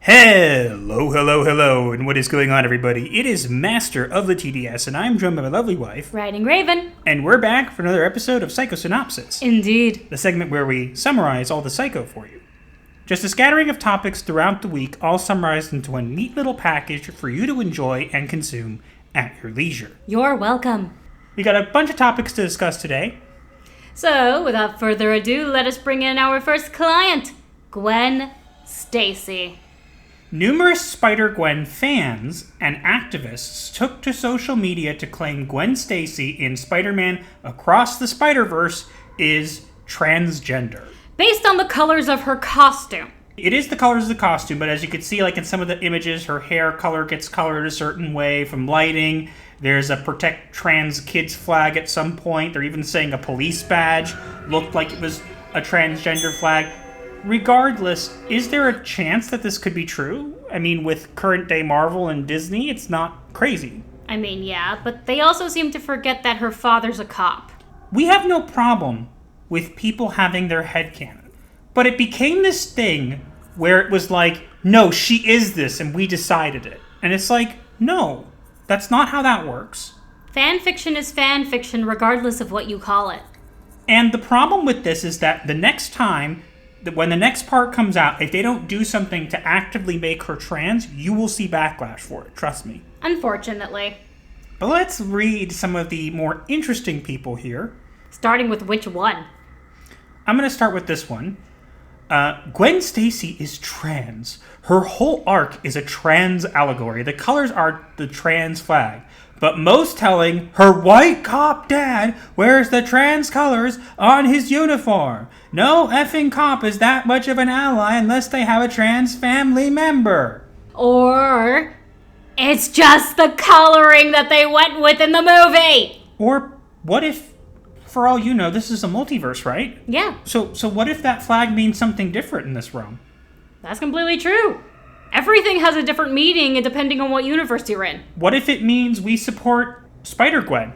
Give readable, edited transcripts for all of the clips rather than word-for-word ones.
Hello, and what is going on, everybody? It is Master of the TDS, and I'm joined by my lovely wife, WritingRaven. And we're back for another episode of Psycho-Synopsis. Indeed. The segment where we summarize all the psycho for you. Just a scattering of topics throughout the week, all summarized into one neat little package for you to enjoy and consume at your leisure. You're welcome. We got a bunch of topics to discuss today. So, without further ado, let us bring in our first client, Gwen Stacy. Numerous Spider-Gwen fans and activists took to social media to claim Gwen Stacy in Spider-Man Across the Spider-Verse is transgender. Based on the colors of her costume. It is the colors of the costume, but as you can see, like in some of the images, her hair color gets colored a certain way from lighting. There's a Protect Trans Kids flag at some point. They're even saying a police badge looked like it was a transgender flag. Regardless, is there a chance that this could be true? I mean, with current-day Marvel and Disney, it's not crazy. I mean, yeah, but they also seem to forget that her father's a cop. We have no problem with people having their headcanon. But it became this thing where it was like, no, she is this, and we decided it. And it's like, no, that's not how that works. Fan fiction is fan fiction regardless of what you call it. And the problem with this is that the next time, when the next part comes out, if they don't do something to actively make her trans, you will see backlash for it, trust me. Unfortunately. But let's read some of the more interesting people here. Starting with which one? I'm going to start with this one. Gwen Stacy is trans. Her whole arc is a trans allegory. The colors are the trans flag. But most telling, her white cop dad wears the trans colors on his uniform. No effing cop is that much of an ally unless they have a trans family member. Or it's just the coloring that they went with in the movie. Or what if, for all you know, this is a multiverse, right? Yeah. So what if that flag means something different in this realm? That's completely true. Everything has a different meaning depending on what universe you're in. What if it means we support Spider-Gwen?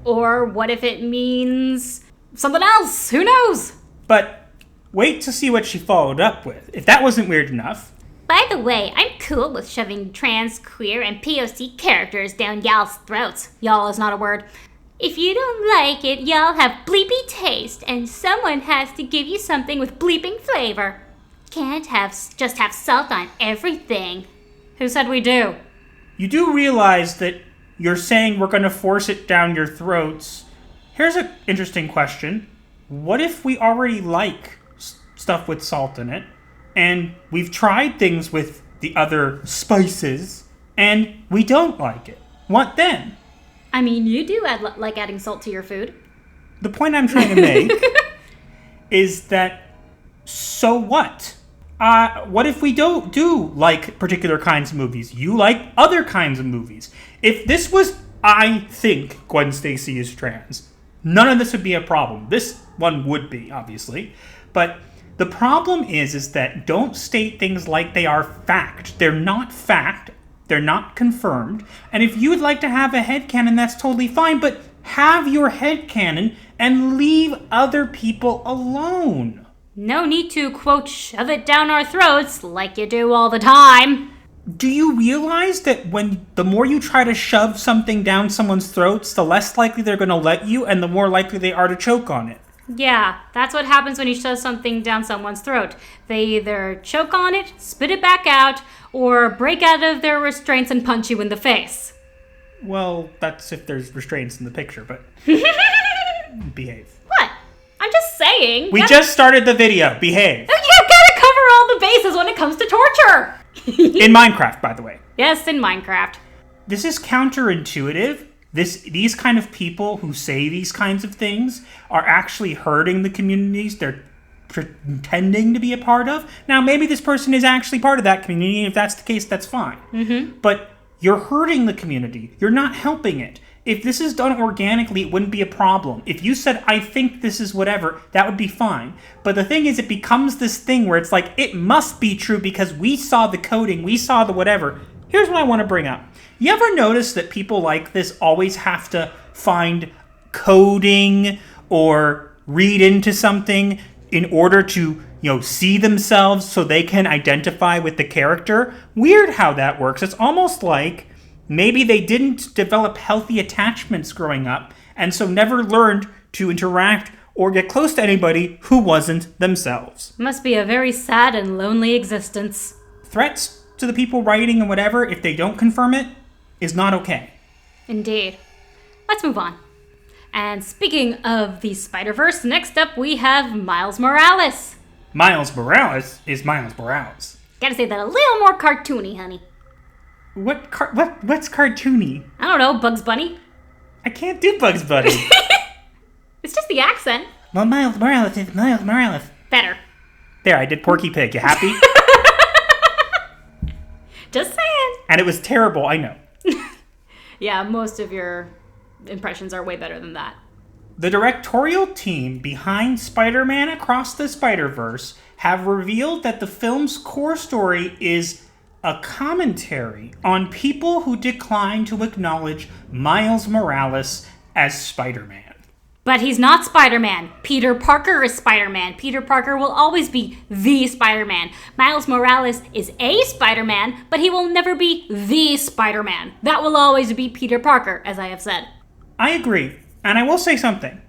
Or what if it means something else? Who knows? But wait to see what she followed up with. If that wasn't weird enough. By the way, I'm cool with shoving trans, queer, and POC characters down y'all's throats. Y'all is not a word. If you don't like it, y'all have bleepy taste, and someone has to give you something with bleeping flavor. Can't just have salt on everything. Who said we do? You do realize that you're saying we're going to force it down your throats. Here's an interesting question. What if we already like stuff with salt in it, and we've tried things with the other spices, and we don't like it? What then? I mean, you do like adding salt to your food. The point I'm trying to make is that, so what? What if we don't do like particular kinds of movies? You like other kinds of movies. If this was, I think Gwen Stacy is trans, none of this would be a problem. This one would be, obviously. But the problem is that don't state things like they are fact. They're not fact. They're not confirmed. And if you would like to have a headcanon, that's totally fine. But have your headcanon and leave other people alone. No need to, quote, shove it down our throats like you do all the time. Do you realize that when the more you try to shove something down someone's throats, the less likely they're going to let you and the more likely they are to choke on it? Yeah, that's what happens when you shove something down someone's throat. They either choke on it, spit it back out, or break out of their restraints and punch you in the face. Well, that's if there's restraints in the picture, but behave. What? I'm just saying. We just started the video. Behave. You gotta cover all the bases when it comes to torture. In Minecraft, by the way. Yes, in Minecraft. This is counterintuitive. These kind of people who say these kinds of things are actually hurting the communities they're pretending to be a part of. Now, maybe this person is actually part of that community. If that's the case, that's fine. Mm-hmm. But you're hurting the community. You're not helping it. If this is done organically, it wouldn't be a problem. If you said, I think this is whatever, that would be fine. But the thing is, it becomes this thing where it's like, it must be true because we saw the coding, we saw the whatever. Here's what I want to bring up. You ever notice that people like this always have to find coding or read into something in order to see themselves so they can identify with the character. Weird how that works. It's almost like maybe they didn't develop healthy attachments growing up and so never learned to interact or get close to anybody who wasn't themselves. Must be a very sad and lonely existence. Threats to the people writing and whatever, if they don't confirm it, is not okay. Indeed. Let's move on. And speaking of the Spider-Verse, next up we have Miles Morales. Miles Morales is Miles Morales. Gotta say that a little more cartoony, honey. What's cartoony? I don't know, Bugs Bunny? I can't do Bugs Bunny. It's just the accent. Well, Miles Morales is Miles Morales. Better. There, I did Porky Pig. You happy? Just saying. And it was terrible, I know. Yeah, most of your impressions are way better than that. The directorial team behind Spider-Man Across the Spider-Verse have revealed that the film's core story is a commentary on people who decline to acknowledge Miles Morales as Spider-Man. But he's not Spider-Man. Peter Parker is Spider-Man. Peter Parker will always be the Spider-Man. Miles Morales is a Spider-Man, but he will never be the Spider-Man. That will always be Peter Parker, as I have said. I agree. And I will say something.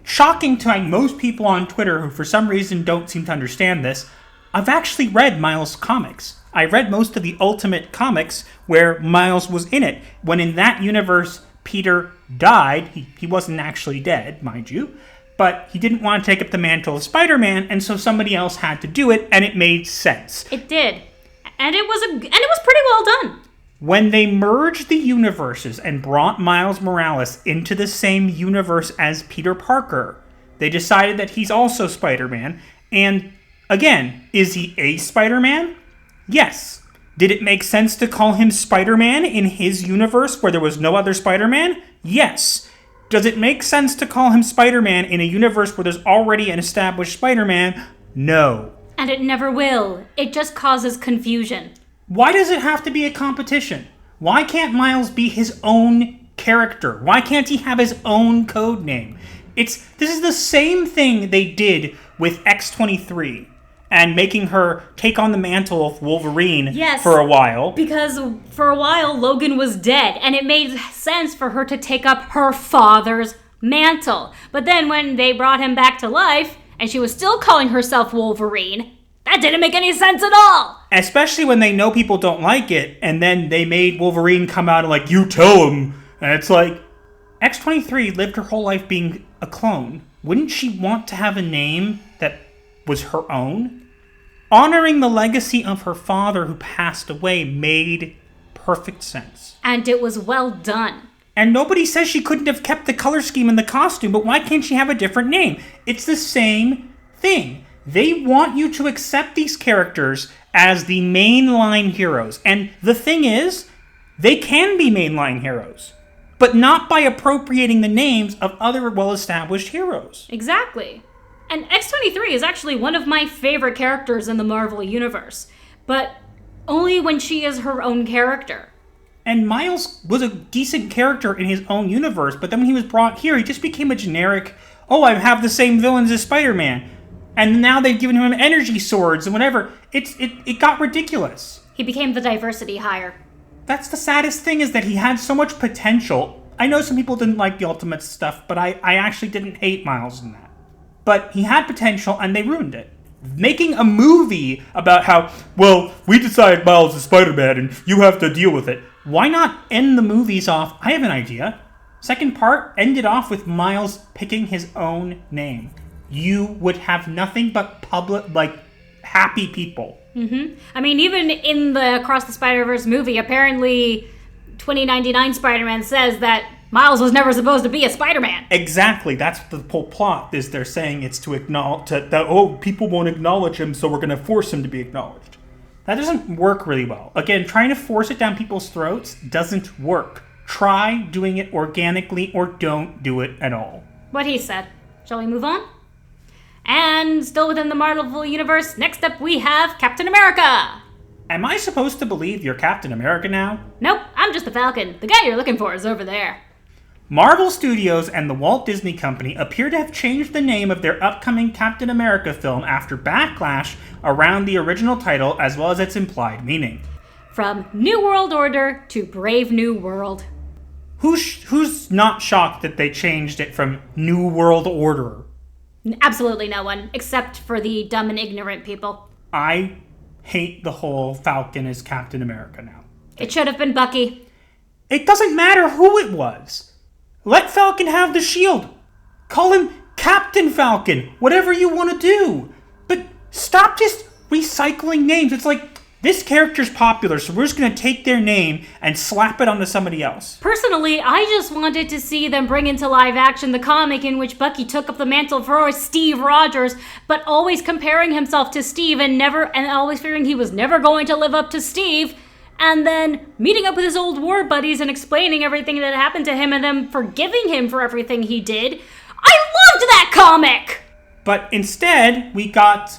Shocking to most people on Twitter who for some reason don't seem to understand this, I've actually read Miles' comics. I read most of the Ultimate comics where Miles was in it. When in that universe, Peter died. He wasn't actually dead, mind you. But he didn't want to take up the mantle of Spider-Man, and so somebody else had to do it, and it made sense. It did. And it was pretty well done. When they merged the universes and brought Miles Morales into the same universe as Peter Parker, they decided that he's also Spider-Man. And again, is he a Spider-Man? Yes. Did it make sense to call him Spider-Man in his universe where there was no other Spider-Man? Yes. Does it make sense to call him Spider-Man in a universe where there's already an established Spider-Man? No. And it never will. It just causes confusion. Why does it have to be a competition? Why can't Miles be his own character? Why can't he have his own code name? This is the same thing they did with X-23 and making her take on the mantle of Wolverine for a while. Because for a while Logan was dead and it made sense for her to take up her father's mantle. But then when they brought him back to life and she was still calling herself Wolverine, that didn't make any sense at all. Especially when they know people don't like it, and then they made Wolverine come out and like, you tell him. And it's like, X-23 lived her whole life being a clone. Wouldn't she want to have a name that was her own? Honoring the legacy of her father who passed away made perfect sense. And it was well done. And nobody says she couldn't have kept the color scheme and the costume, but why can't she have a different name? It's the same thing. They want you to accept these characters as the mainline heroes. And the thing is, they can be mainline heroes, but not by appropriating the names of other well-established heroes. Exactly. And X-23 is actually one of my favorite characters in the Marvel Universe, but only when she is her own character. And Miles was a decent character in his own universe, but then when he was brought here, he just became a generic, I have the same villains as Spider-Man. And now they've given him energy swords and whatever. It got ridiculous. He became the diversity hire. That's the saddest thing, is that he had so much potential. I know some people didn't like the Ultimate stuff, but I actually didn't hate Miles in that. But he had potential, and they ruined it. Making a movie about how, we decided Miles is Spider-Man, and you have to deal with it. Why not end the movies off? I have an idea. Second part, end it off with Miles picking his own name. You would have nothing but happy people. Mm-hmm. I mean, even in the Across the Spider-Verse movie, apparently 2099 Spider-Man says that Miles was never supposed to be a Spider-Man. Exactly. That's the whole plot, is they're saying it's to acknowledge that, people won't acknowledge him, so we're going to force him to be acknowledged. That doesn't work really well. Again, trying to force it down people's throats doesn't work. Try doing it organically or don't do it at all. What he said. Shall we move on? And still within the Marvel Universe, next up we have Captain America. Am I supposed to believe you're Captain America now? Nope, I'm just the Falcon. The guy you're looking for is over there. Marvel Studios and the Walt Disney Company appear to have changed the name of their upcoming Captain America film after backlash around the original title as well as its implied meaning. From New World Order to Brave New World. Who's not shocked that they changed it from New World Order? Absolutely no one, except for the dumb and ignorant people. I hate the whole Falcon as Captain America now. It should have been Bucky. It doesn't matter who it was. Let Falcon have the shield. Call him Captain Falcon. Whatever you want to do. But stop just recycling names. It's like, this character's popular, so we're just going to take their name and slap it onto somebody else. Personally, I just wanted to see them bring into live action the comic in which Bucky took up the mantle for Steve Rogers, but always comparing himself to Steve and always fearing he was never going to live up to Steve. And then meeting up with his old war buddies and explaining everything that happened to him and them forgiving him for everything he did. I loved that comic! But instead, we got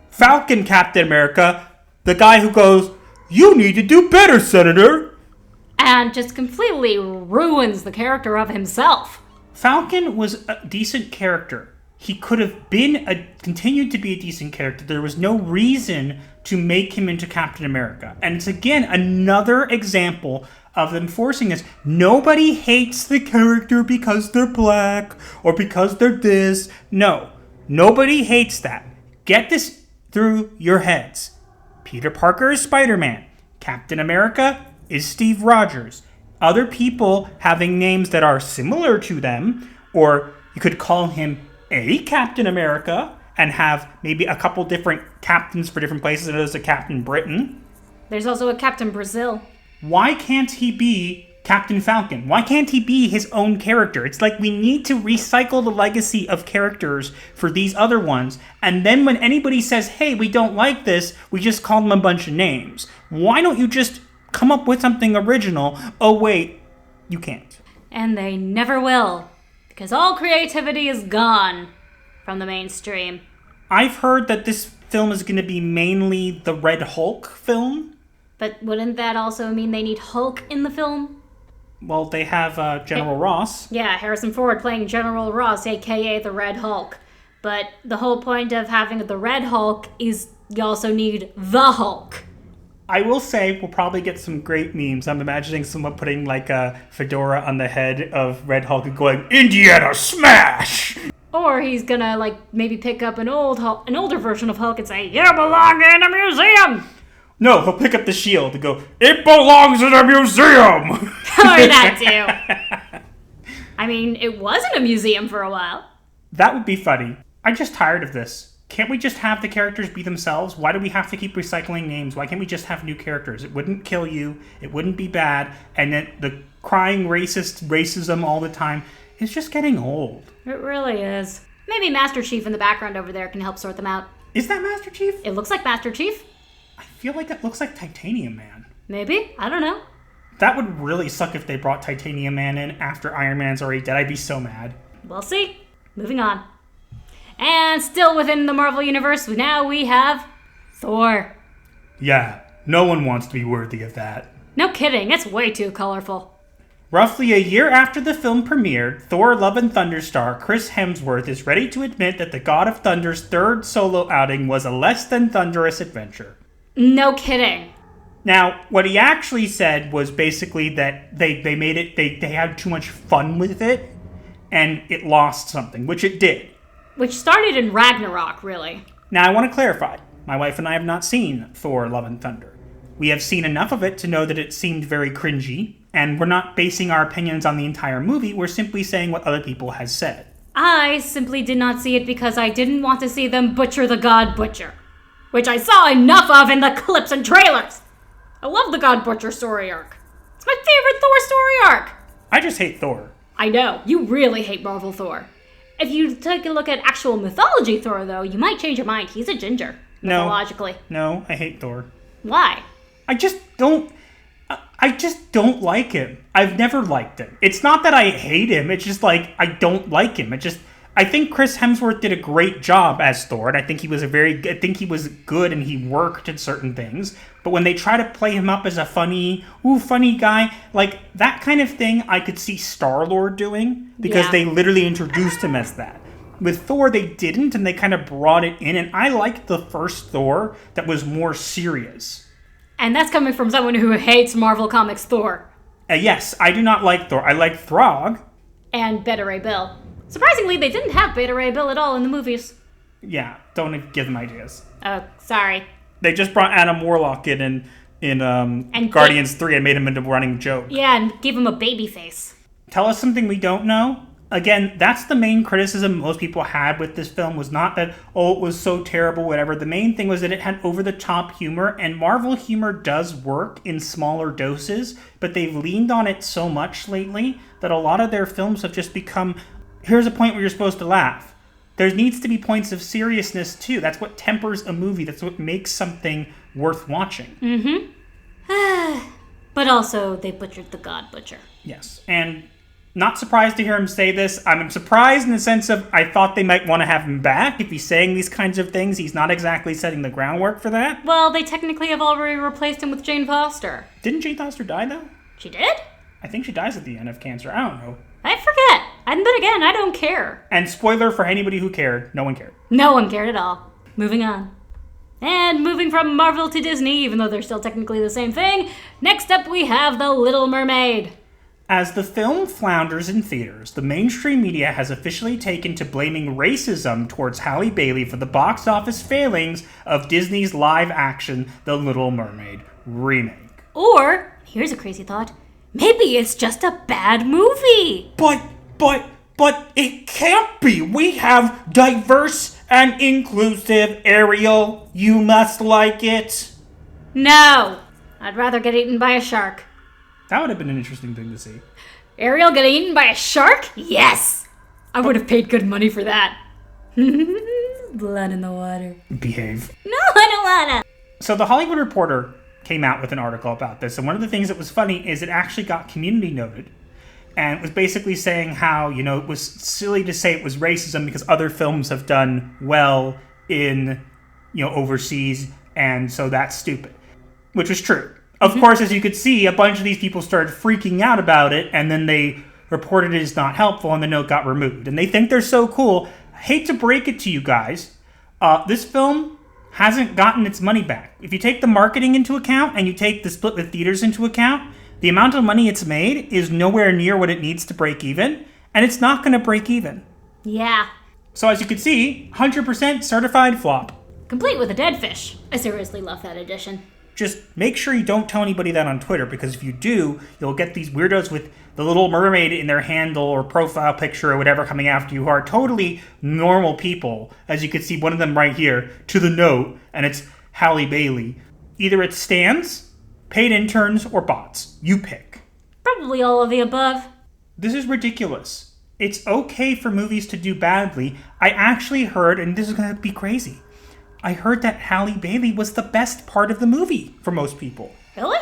Falcon Captain America, the guy who goes, "You need to do better, Senator!" And just completely ruins the character of himself. Falcon was a decent character. He could have continued to be a decent character. There was no reason to make him into Captain America. And it's again another example of them forcing this. Nobody hates the character because they're black or because they're this. No, nobody hates that. Get this through your heads. Peter Parker is Spider-Man. Captain America is Steve Rogers. Other people having names that are similar to them, or you could call him a Captain America and have maybe a couple different captains for different places. There's a Captain Britain. There's also a Captain Brazil. Why can't he be Captain Falcon? Why can't he be his own character? It's like we need to recycle the legacy of characters for these other ones, and then when anybody says, hey, we don't like this, we just call them a bunch of names. Why don't you just come up with something original? Oh, wait, you can't. And they never will, because all creativity is gone from the mainstream. I've heard that this film is going to be mainly the Red Hulk film. But wouldn't that also mean they need Hulk in the film? Well, they have General Ross. Yeah, Harrison Ford playing General Ross, a.k.a. the Red Hulk. But the whole point of having the Red Hulk is you also need the Hulk. I will say we'll probably get some great memes. I'm imagining someone putting like a fedora on the head of Red Hulk and going, Indiana smash! Or he's gonna maybe pick up an older version of Hulk and say, you belong in a museum! No, he'll pick up the shield and go, it belongs in a museum! Or that too. I mean, it was in a museum for a while. That would be funny. I'm just tired of this. Can't we just have the characters be themselves? Why do we have to keep recycling names? Why can't we just have new characters? It wouldn't kill you. It wouldn't be bad. And then the crying racism all the time is just getting old. It really is. Maybe Master Chief in the background over there can help sort them out. Is that Master Chief? It looks like Master Chief. I feel like that looks like Titanium Man. Maybe? I don't know. That would really suck if they brought Titanium Man in after Iron Man's already dead. I'd be so mad. We'll see. Moving on. And still within the Marvel Universe, now we have Thor. Yeah, no one wants to be worthy of that. No kidding, it's way too colorful. Roughly a year after the film premiered, Thor Love and Thunder star Chris Hemsworth is ready to admit that the God of Thunder's third solo outing was a less than thunderous adventure. No kidding. Now, what he actually said was basically that they made it, they had too much fun with it, and it lost something, which it did. Which started in Ragnarok, really. Now, I want to clarify. My wife and I have not seen Thor Love and Thunder. We have seen enough of it to know that it seemed very cringy, and we're not basing our opinions on the entire movie, we're simply saying what other people have said. I simply did not see it because I didn't want to see them butcher the God Butcher, which I saw enough of in the clips and trailers. I love the God Butcher story arc. It's my favorite Thor story arc. I just hate Thor. I know, you really hate Marvel Thor. If you take a look at actual mythology Thor, though, you might change your mind. He's a ginger, mythologically. No, I hate Thor. Why? I just don't like him. I've never liked him. It's not that I hate him. It's just like, I don't like him. I think Chris Hemsworth did a great job as Thor, and I think he was good and he worked at certain things. But when they try to play him up as a funny guy, like that kind of thing, I could see Star-Lord doing because they literally introduced him as that. With Thor, they didn't, and they kind of brought it in, and I liked the first Thor that was more serious. And that's coming from someone who hates Marvel Comics Thor. Yes, I do not like Thor. I like Throg. And Beta Ray Bill. Surprisingly, they didn't have Beta Ray Bill at all in the movies. Yeah, don't give them ideas. Oh, sorry. They just brought Adam Warlock in Guardians 3 and made him into a running joke. Yeah, and gave him a baby face. Tell us something we don't know. Again, that's the main criticism most people had with this film, was not that, it was so terrible, whatever. The main thing was that it had over-the-top humor, and Marvel humor does work in smaller doses, but they've leaned on it so much lately that a lot of their films have just become, here's a point where you're supposed to laugh. There needs to be points of seriousness, too. That's what tempers a movie. That's what makes something worth watching. Mm-hmm. But also, they butchered the God Butcher. Yes, and not surprised to hear him say this. I'm surprised in the sense of I thought they might want to have him back. If he's saying these kinds of things, he's not exactly setting the groundwork for that. Well, they technically have already replaced him with Jane Foster. Didn't Jane Foster die, though? She did? I think she dies at the end of cancer. I don't know. I forget. And then again, I don't care. And spoiler for anybody who cared, no one cared. No one cared at all. Moving on. And moving from Marvel to Disney, even though they're still technically the same thing, next up we have The Little Mermaid. As the film flounders in theaters, the mainstream media has officially taken to blaming racism towards Halle Bailey for the box office failings of Disney's live-action The Little Mermaid remake. Or, here's a crazy thought, maybe it's just a bad movie. But it can't be. We have diverse and inclusive Ariel. You must like it. No, I'd rather get eaten by a shark. That would have been an interesting thing to see. Ariel get eaten by a shark? Yes! I would have paid good money for that. Blood in the water. Behave. No, I don't wanna. So The Hollywood Reporter came out with an article about this, and one of the things that was funny is it actually got community noted. And it was basically saying how, it was silly to say it was racism because other films have done well in, overseas, and so that's stupid. Which was true. Of course, as you could see, a bunch of these people started freaking out about it, and then they reported it as not helpful, and the note got removed. And they think they're so cool. I hate to break it to you guys. This film hasn't gotten its money back. If you take the marketing into account, and you take the split with theaters into account, the amount of money it's made is nowhere near what it needs to break even, and it's not going to break even. Yeah. So as you can see, 100% certified flop. Complete with a dead fish. I seriously love that edition. Just make sure you don't tell anybody that on Twitter, because if you do, you'll get these weirdos with the Little Mermaid in their handle or profile picture or whatever coming after you, who are totally normal people. As you can see, one of them right here, to the note, and it's Halle Bailey. Either it's stans, paid interns, or bots. You pick. Probably all of the above. This is ridiculous. It's okay for movies to do badly. I actually heard, and this is going to be crazy, I heard that Halle Bailey was the best part of the movie for most people. Really?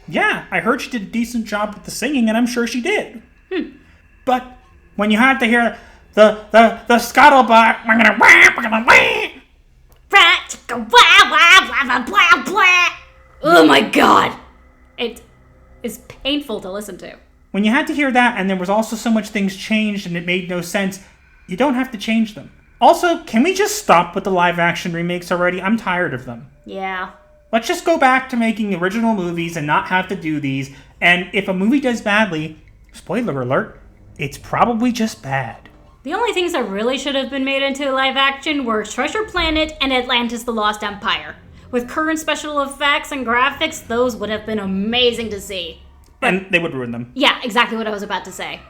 Yeah, I heard she did a decent job with the singing, and I'm sure she did. But when you have to hear the scuttlebutt, we're gonna oh my god! It is painful to listen to. When you had to hear that, and there was also so much things changed and it made no sense, you don't have to change them. Also, can we just stop with the live-action remakes already? I'm tired of them. Yeah. Let's just go back to making original movies and not have to do these. And if a movie does badly, spoiler alert, it's probably just bad. The only things that really should have been made into live action were Treasure Planet and Atlantis the Lost Empire. With current special effects and graphics, those would have been amazing to see. And they would ruin them. Yeah, exactly what I was about to say.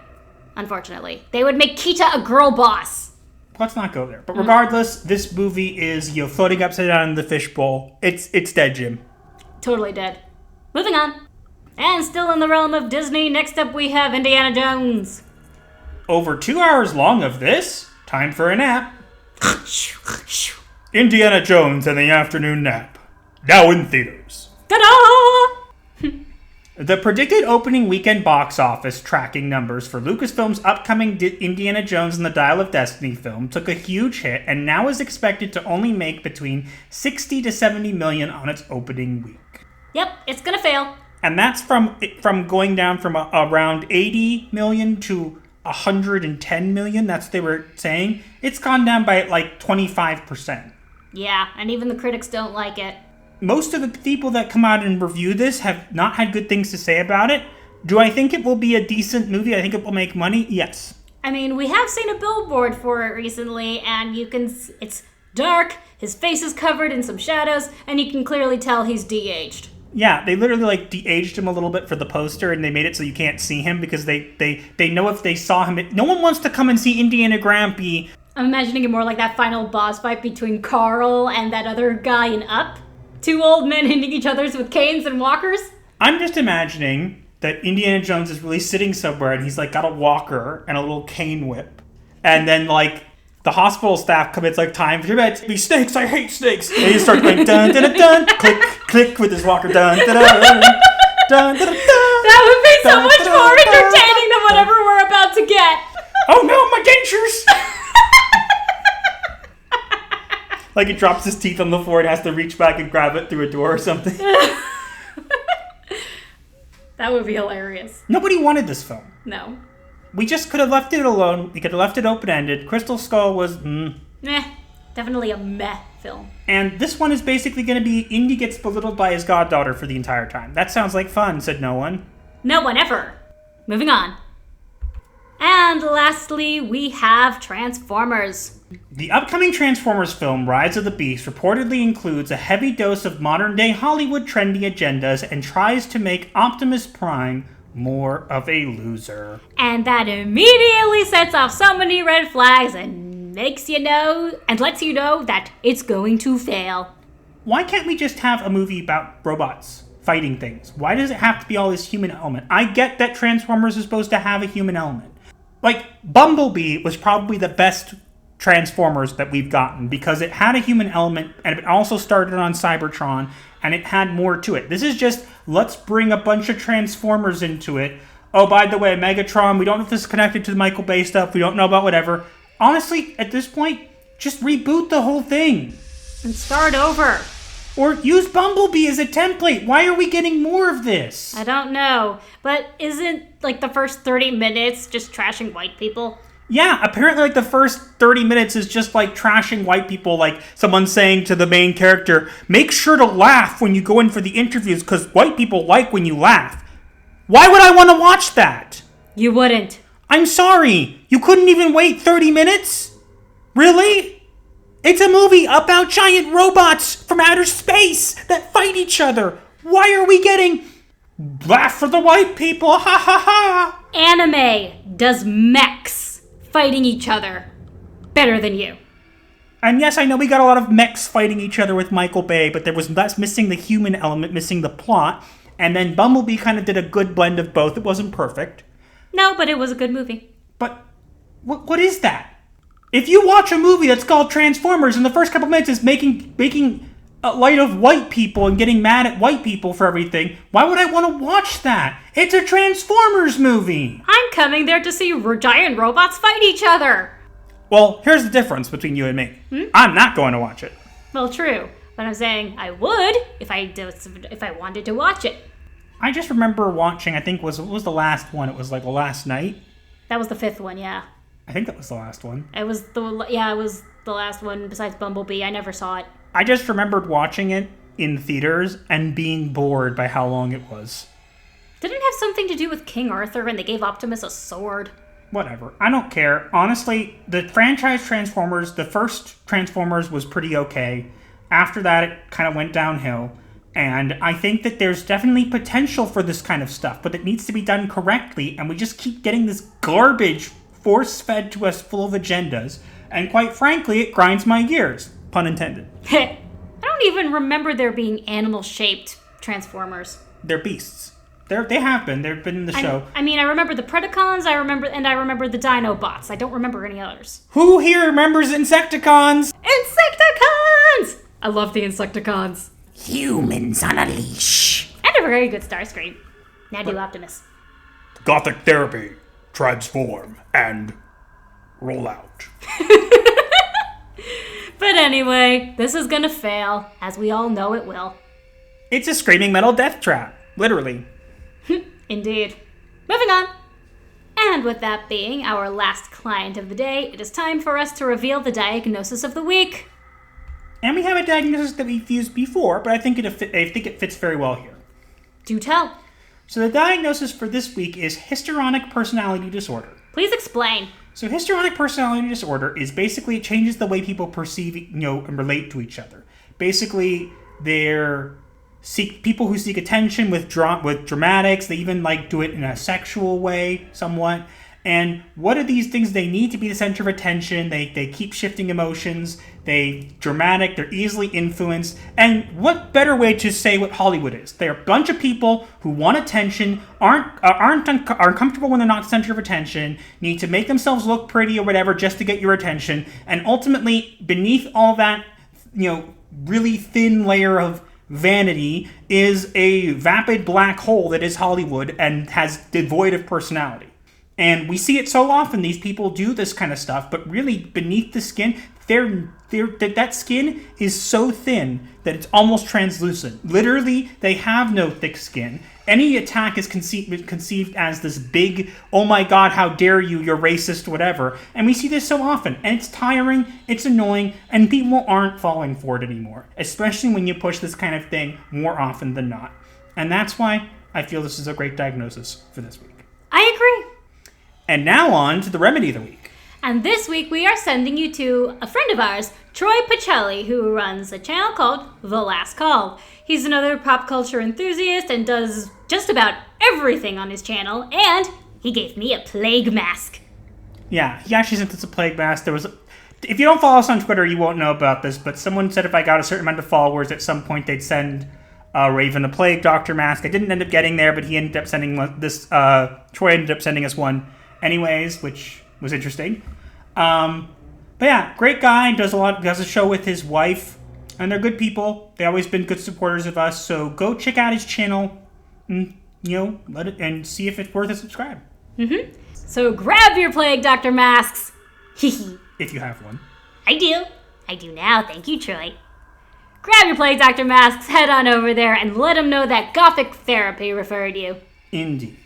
Unfortunately. They would make Kita a girl boss. Let's not go there. But regardless, this movie is, floating upside down in the fishbowl. It's dead, Jim. Totally dead. Moving on. And still in the realm of Disney, next up we have Indiana Jones. Over 2 hours long of this. Time for a nap. Indiana Jones and the Afternoon Nap. Now in theaters. Ta-da! The predicted opening weekend box office tracking numbers for Lucasfilm's upcoming Indiana Jones and the Dial of Destiny film took a huge hit and now is expected to only make between 60 to 70 million on its opening week. Yep, it's gonna fail. And that's from going down from around 80 million to 110 million. That's what they were saying. It's gone down by like 25%. Yeah, and even the critics don't like it. Most of the people that come out and review this have not had good things to say about it. Do I think it will be a decent movie? I think it will make money? Yes. I mean, we have seen a billboard for it recently, and it's dark, his face is covered in some shadows, and you can clearly tell he's de-aged. Yeah, they literally like de-aged him a little bit for the poster, and they made it so you can't see him because they know if they saw him, no one wants to come and see Indiana Grampy. I'm imagining it more like that final boss fight between Carl and that other guy in Up. Two old men hitting each other with canes and walkers. I'm just imagining that Indiana Jones is really sitting somewhere and he's like got a walker and a little cane whip. And then like the hospital staff come in, it's like time for your bed to be snakes, I hate snakes. And he starts going dun dun dun dun, click, click with his walker, dun dun dun dun dun dun. That would be so much more entertaining than whatever we're about to get. Oh no, my dentures! Like he drops his teeth on the floor and has to reach back and grab it through a door or something. That would be hilarious. Nobody wanted this film. No. We just could have left it alone. We could have left it open-ended. Crystal Skull was, Meh. Definitely a meh film. And this one is basically going to be Indy gets belittled by his goddaughter for the entire time. That sounds like fun, said no one. No one ever. Moving on. And lastly, we have Transformers. The upcoming Transformers film, Rise of the Beast, reportedly includes a heavy dose of modern-day Hollywood trendy agendas and tries to make Optimus Prime more of a loser. And that immediately sets off so many red flags and lets you know that it's going to fail. Why can't we just have a movie about robots fighting things? Why does it have to be all this human element? I get that Transformers is supposed to have a human element. Like, Bumblebee was probably the best Transformers that we've gotten because it had a human element and it also started on Cybertron and it had more to it. This is just, let's bring a bunch of Transformers into it. Oh, by the way, Megatron, we don't know if this is connected to the Michael Bay stuff. We don't know about whatever. Honestly, at this point, just reboot the whole thing. And start over. Or use Bumblebee as a template. Why are we getting more of this? I don't know. But isn't, like, the first 30 minutes just trashing white people? Yeah, apparently, like, the first 30 minutes is just, like, trashing white people. Like, someone saying to the main character, make sure to laugh when you go in for the interviews, because white people like when you laugh. Why would I want to watch that? You wouldn't. I'm sorry. You couldn't even wait 30 minutes? Really? It's a movie about giant robots from outer space that fight each other. Why are we getting laugh for the white people? Ha ha ha. Anime does mechs fighting each other better than you. And yes, I know we got a lot of mechs fighting each other with Michael Bay, but there was that's missing the human element, missing the plot. And then Bumblebee kind of did a good blend of both. It wasn't perfect. No, but it was a good movie. But what is that? If you watch a movie that's called Transformers and the first couple minutes is making light of white people and getting mad at white people for everything, why would I want to watch that? It's a Transformers movie. I'm coming there to see giant robots fight each other. Well, here's the difference between you and me. I'm not going to watch it. Well, true. But I'm saying I would if I wanted to watch it. I just remember watching, I think what was the last one? It was like the last night. That was the 5th one, yeah. I think that was the last one. It was the last one besides Bumblebee. I never saw it. I just remembered watching it in theaters and being bored by how long it was. Didn't it have something to do with King Arthur and they gave Optimus a sword? Whatever. I don't care. Honestly, the franchise Transformers, the first Transformers was pretty okay. After that, it kind of went downhill. And I think that there's definitely potential for this kind of stuff, but it needs to be done correctly, and we just keep getting this garbage force-fed to us full of agendas, and quite frankly, it grinds my gears. Pun intended. I don't even remember there being animal-shaped Transformers. They're beasts. They have been. They've been in the show. I mean, I remember the Predacons, I remember the Dinobots. I don't remember any others. Who here remembers Insecticons? Insecticons! I love the Insecticons. Humans on a leash. And a very good Starscream. Now do Optimus. Gothic Therapy, transform, and roll out. But anyway, this is gonna fail, as we all know it will. It's a screaming metal death trap, literally. Indeed. Moving on. And with that being our last client of the day, it is time for us to reveal the diagnosis of the week. And we have a diagnosis that we've used before, but I think it fits very well here. Do tell. So the diagnosis for this week is histrionic personality disorder. Please explain. So histrionic personality disorder is basically, it changes the way people perceive, and relate to each other. Basically, they're people who seek attention with dramatics. They even do it in a sexual way, somewhat. And what are these things? They need to be the center of attention. They keep shifting emotions. They're easily influenced. And what better way to say what Hollywood is? They're a bunch of people who want attention, are uncomfortable when they're not the center of attention, need to make themselves look pretty or whatever just to get your attention. And ultimately, beneath all that, really thin layer of vanity is a vapid black hole that is Hollywood and has devoid of personality. And we see it so often. These people do this kind of stuff, but really beneath the skin, that skin is so thin that it's almost translucent. Literally, they have no thick skin. Any attack is conceived as this big, oh my god, how dare you, you're racist, whatever. And we see this so often. And it's tiring, it's annoying, and people aren't falling for it anymore. Especially when you push this kind of thing more often than not. And that's why I feel this is a great diagnosis for this week. I agree. And now on to the remedy of the week. And this week we are sending you to a friend of ours, Troy Pacelli, who runs a channel called The Last Call. He's another pop culture enthusiast and does just about everything on his channel, and he gave me a plague mask. Yeah, he actually sent us a plague mask. If you don't follow us on Twitter, you won't know about this, but someone said if I got a certain amount of followers, at some point they'd send Raven a plague doctor mask. I didn't end up getting there, but he ended up sending this. Troy ended up sending us one anyways, which was interesting. But yeah, great guy. Does a show with his wife, and they're good people. They've always been good supporters of us. So go check out his channel, and and see if it's worth a subscribe. Mm-hmm. So grab your plague doctor masks. If you have one. I do now. Thank you, Troy. Grab your plague doctor masks, head on over there, and let them know that Gothic Therapy referred you. Indeed.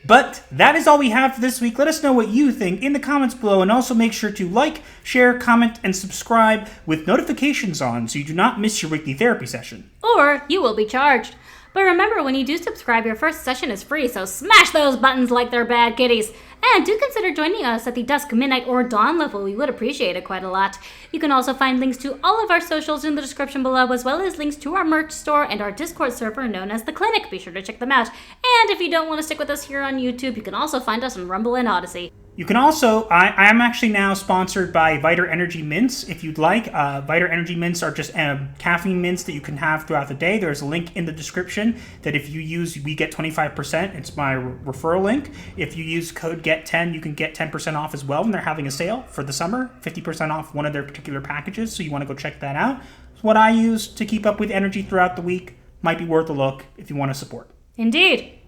But that is all we have for this week. Let us know what you think in the comments below, and also make sure to like, share, comment, and subscribe with notifications on so you do not miss your weekly therapy session. Or you will be charged. But remember, when you do subscribe, your first session is free, so smash those buttons like they're bad kitties. And do consider joining us at the dusk, midnight, or dawn level. We would appreciate it quite a lot. You can also find links to all of our socials in the description below, as well as links to our merch store and our Discord server known as The Clinic. Be sure to check them out. And if you don't want to stick with us here on YouTube, you can also find us on Rumble and Odyssey. You can also, I am actually now sponsored by Viter Energy Mints, if you'd like. Viter Energy Mints are just caffeine mints that you can have throughout the day. There's a link in the description that if you use, we get 25%. It's my referral link. If you use code GET10, you can get 10% off as well, and they're having a sale for the summer, 50% off one of their particular packages, so you want to go check that out. It's what I use to keep up with energy throughout the week. Might be worth a look if you want to support. Indeed.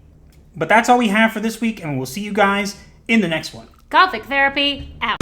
But that's all we have for this week, and we'll see you guys in the next one. Gothic Therapy, out.